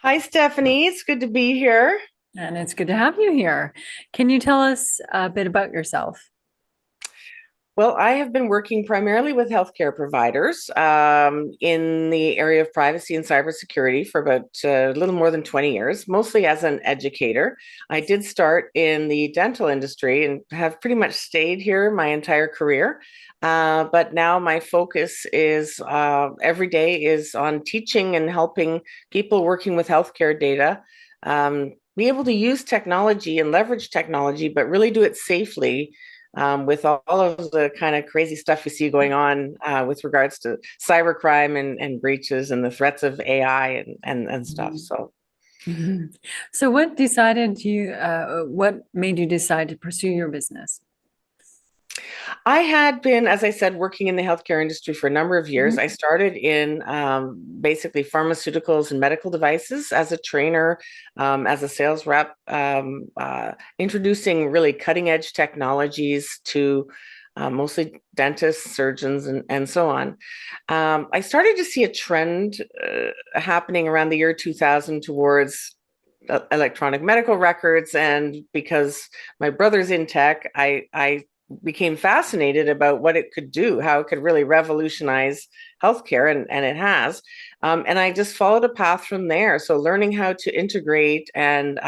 Hi, Stephanie. It's good to be here. And it's good to have you here. Can you tell us a bit about yourself? Well, I have been working primarily with healthcare providers in the area of privacy and cybersecurity for about a little more than 20 years, mostly as an educator. I did start in the dental industry and have pretty much stayed here my entire career. But now my focus is every day is on teaching and helping people working with healthcare data be able to use technology and leverage technology, but really do it safely with all of the kind of crazy stuff we see going on with regards to cybercrime and breaches and the threats of AI and stuff. Mhm. So Mhm. So what made you decide to pursue your business? I had been, as I said, working in the healthcare industry for a number of years. I Mhm. started in basically pharmaceuticals and medical devices as a trainer, as a sales rep, introducing really cutting edge technologies to mostly dentists, surgeons, and so on. I started to see a trend happening around the year 2000 towards electronic medical records. And because my brother's in tech, I became fascinated about what it could do, how it could really revolutionize healthcare, and it has. And I just followed a path from there. So learning how to integrate and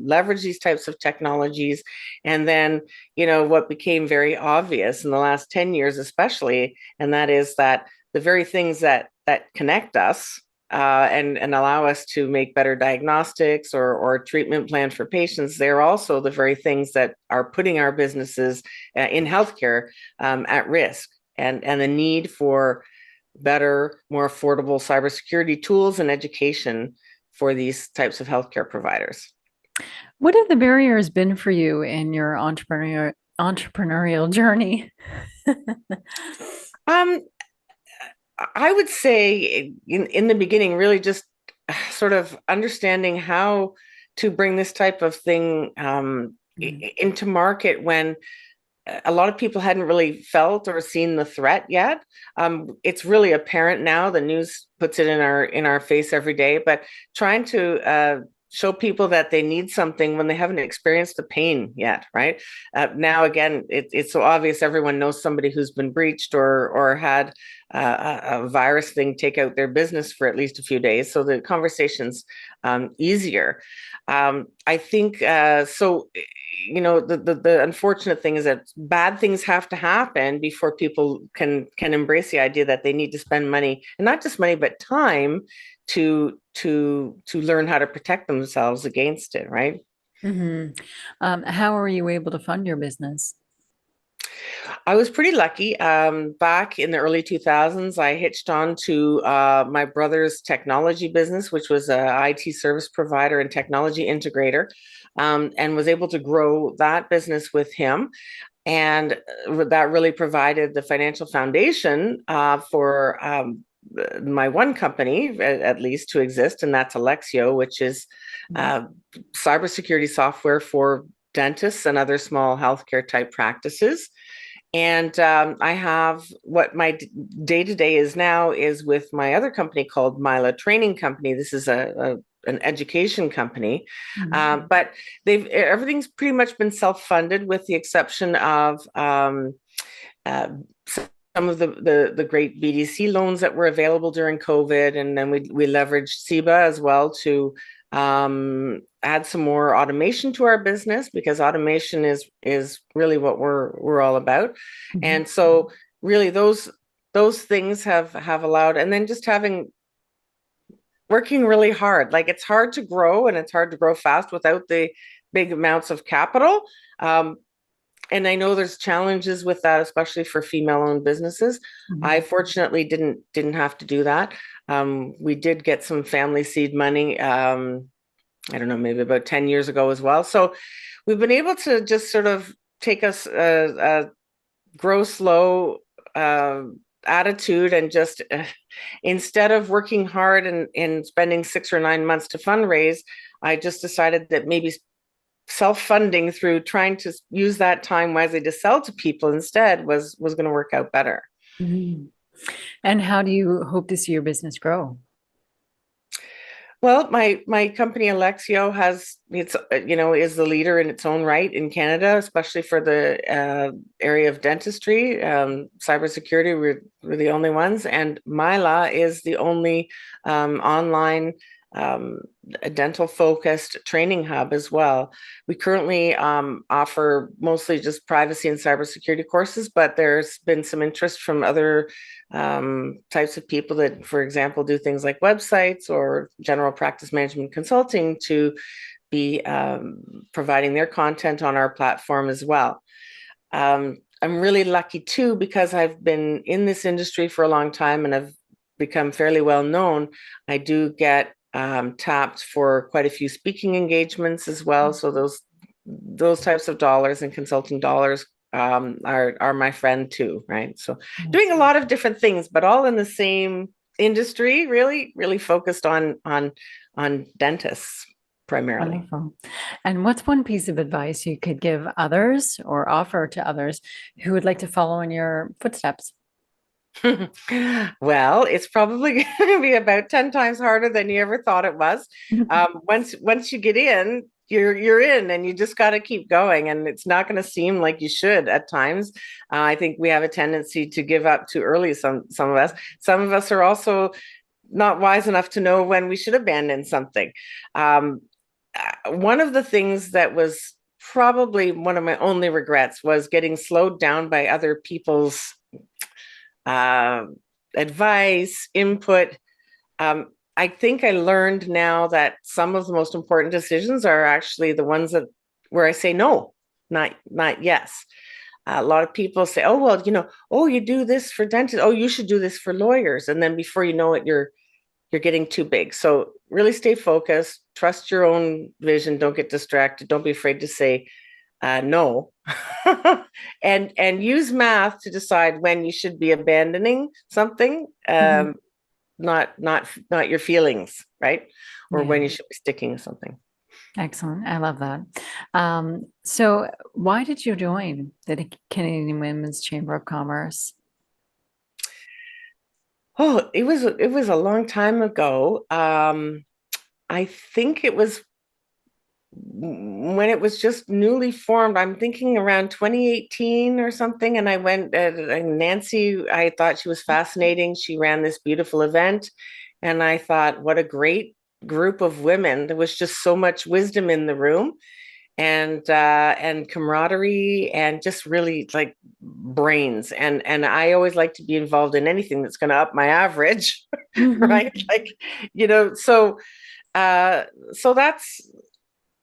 leverage these types of technologies. And then, what became very obvious in the last 10 years, especially, and that is that the very things that connect us and allow us to make better diagnostics or treatment plans for patients, they're also the very things that are putting our businesses in healthcare at risk. And the need for better, more affordable cybersecurity tools and education for these types of healthcare providers. What have the barriers been for you in your entrepreneurial journey? Um, I would say in the beginning, really just sort of understanding how to bring this type of thing Mhm. into market when a lot of people hadn't really felt or seen the threat yet. It's really apparent now. The news puts it in our face every day. But trying to show people that they need something when they haven't experienced the pain yet, right? Now, again, it's so obvious. Everyone knows somebody who's been breached or had a virus thing take out their business for at least a few days. So the conversation's easier. I think so. The unfortunate thing is that bad things have to happen before people can embrace the idea that they need to spend money, and not just money but time to learn how to protect themselves against it, right? Mhm. How were you able to fund your business? I was pretty lucky. Back in the early 2000s, I hitched on to my brother's technology business, which was a IT service provider and technology integrator, and was able to grow that business with him. And that really provided the financial foundation for my one company, at least, to exist, and that's Alexio, which is Mhm. uh, cybersecurity software for dentists and other small healthcare type practices. And I have what my day to day is now is with my other company called Myla Training Company. This is an education company, Mhm. but they've everything's pretty much been self funded with the exception of uh, some of the great BDC loans that were available during COVID, and then we leveraged SIBA as well to add some more automation to our business because automation is really what we're all about. Mhm. And so really those things have allowed, and then just having working really hard. Like it's hard to grow and it's hard to grow fast without the big amounts of capital. Um, and I know there's challenges with that, especially for female-owned businesses. I Mhm. fortunately didn't have to do that. We did get some family seed money. I don't know, maybe about 10 years ago as well. So we've been able to just sort of take us a grow slow uh, attitude and just instead of working hard and spending 6 or 9 months to fundraise, I just decided that maybe self-funding through trying to use that time wisely to sell to people instead was going to work out better. Mhm. And how do you hope to see your business grow? Well, my company Alexio has it's is the leader in its own right in Canada, especially for the area of dentistry, cybersecurity. We're the only ones, and Myla is the only online um, dental focused training hub as well. We currently offer mostly just privacy and cybersecurity courses, but there's been some interest from other types of people that, for example, do things like websites or general practice management consulting to be providing their content on our platform as well. I'm really lucky too because I've been in this industry for a long time and I've become fairly well known. I do get tapped for quite a few speaking engagements as well. So those types of dollars and consulting dollars are my friend too, right? So doing a lot of different things, but all in the same industry, really focused on dentists primarily. Wonderful. And what's one piece of advice you could give others or offer to others who would like to follow in your footsteps? Well, it's probably going to be about 10 times harder than you ever thought it was. Once you get in, you're in and you just got to keep going, and it's not going to seem like you should at times. I think we have a tendency to give up too early, some of us. Some of us are also not wise enough to know when we should abandon something. Um, one of the things that was probably one of my only regrets was getting slowed down by other people's uh, advice, input. I think I learned now that some of the most important decisions are actually the ones that where I say no, not yes. A lot of people say, "Oh well, oh you do this for dentists. Oh, you should do this for lawyers," and then before you know it, you're getting too big. So really stay focused. Trust your own vision. Don't get distracted. Don't be afraid to say no, and use math to decide when you should be abandoning something, Mhm. not your feelings, right? Or when Yeah, you should be sticking to something. excellent. I love that. So why did you join the Canadian Women's Chamber of Commerce? Oh, it was a long time ago. I think it was when it was just newly formed. I'm thinking around 2018 or something. And I went, Nancy, I thought she was fascinating. She ran this beautiful event. And I thought, what a great group of women. There was just so much wisdom in the room and camaraderie and just really like brains. And I always like to be involved in anything that's going to up my average, right? Mhm. Like, you know, so uh so that's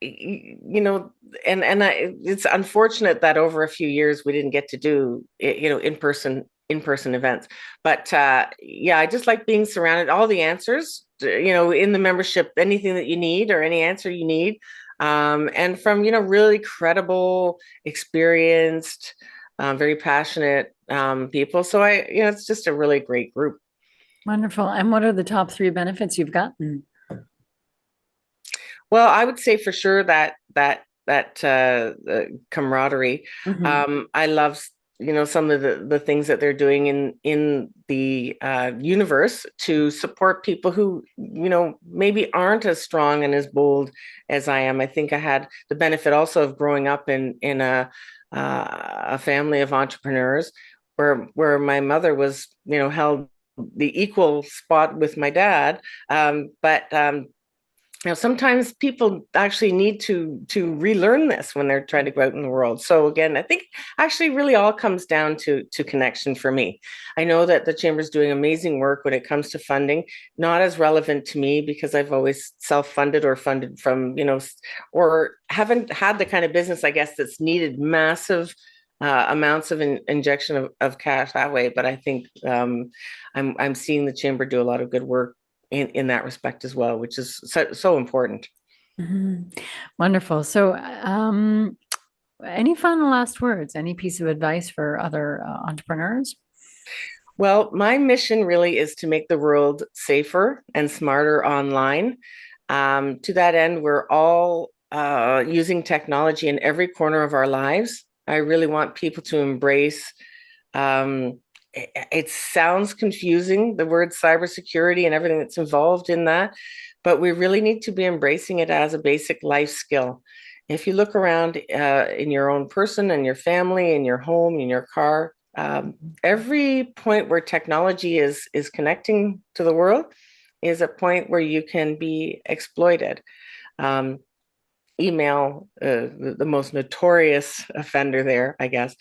it's unfortunate that over a few years we didn't get to do in person events, but yeah, I just like being surrounded all the answers, in the membership, anything that you need or any answer you need, and from really credible, experienced, very passionate people. So it's just a really great group. Wonderful. And what are the top three benefits you've gotten? Well, I would say for sure that camaraderie. Mhm. I love some of the things that they're doing in the universe to support people who maybe aren't as strong and as bold as I am. I think I had the benefit also of growing up in a family of entrepreneurs where my mother was held the equal spot with my dad, but sometimes people actually need to relearn this when they're trying to go out in the world. So again, I think actually really all comes down to connection for me. I know that the chamber's doing amazing work when it comes to funding, not as relevant to me because I've always self-funded or funded from, or haven't had the kind of business, I guess, that's needed massive amounts of injection of cash that way. But I think I'm seeing the chamber do a lot of good work in that respect as well, which is so important. Mhm. Wonderful. So, any final last words? Any piece of advice for other entrepreneurs? Well, my mission really is to make the world safer and smarter online. To that end, we're all using technology in every corner of our lives. I really want people to embrace um, it sounds confusing, the word cybersecurity and everything that's involved in that, but we really need to be embracing it as a basic life skill. If you look around in your own person and your family, in your home, in your car, every point where technology is connecting to the world is a point where you can be exploited. Um, Email, the most notorious offender there, I guess.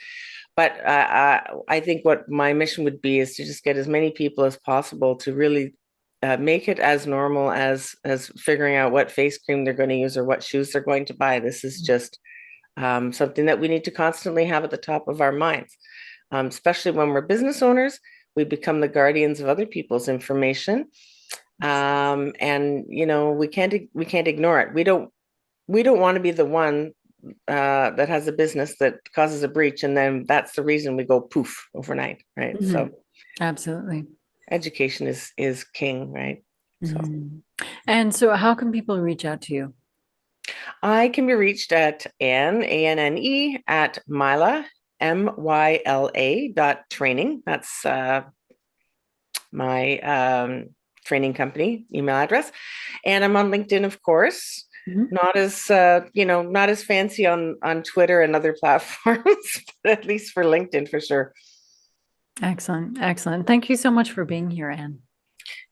But I think what my mission would be is to just get as many people as possible to really make it as normal as figuring out what face cream they're going to use or what shoes they're going to buy. This is just something that we need to constantly have at the top of our minds, especially when we're business owners. We become the guardians of other people's information, and we can't ignore it. We don't want to be the one that has a business that causes a breach, and then that's the reason we go poof overnight, right? Mhm. So Absolutely. education is king, right? So Mhm. And so how can people reach out to you? I can be reached at Anne, ANNE, at Myla, MYLA dot training. That's my training company email address. And I'm on LinkedIn, of course. Mhm. Not as fancy on Twitter and other platforms, but at least for LinkedIn for sure. Excellent. Excellent. Thank you so much for being here, Anne.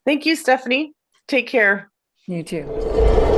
Thank you, Stephanie. Take care. You too.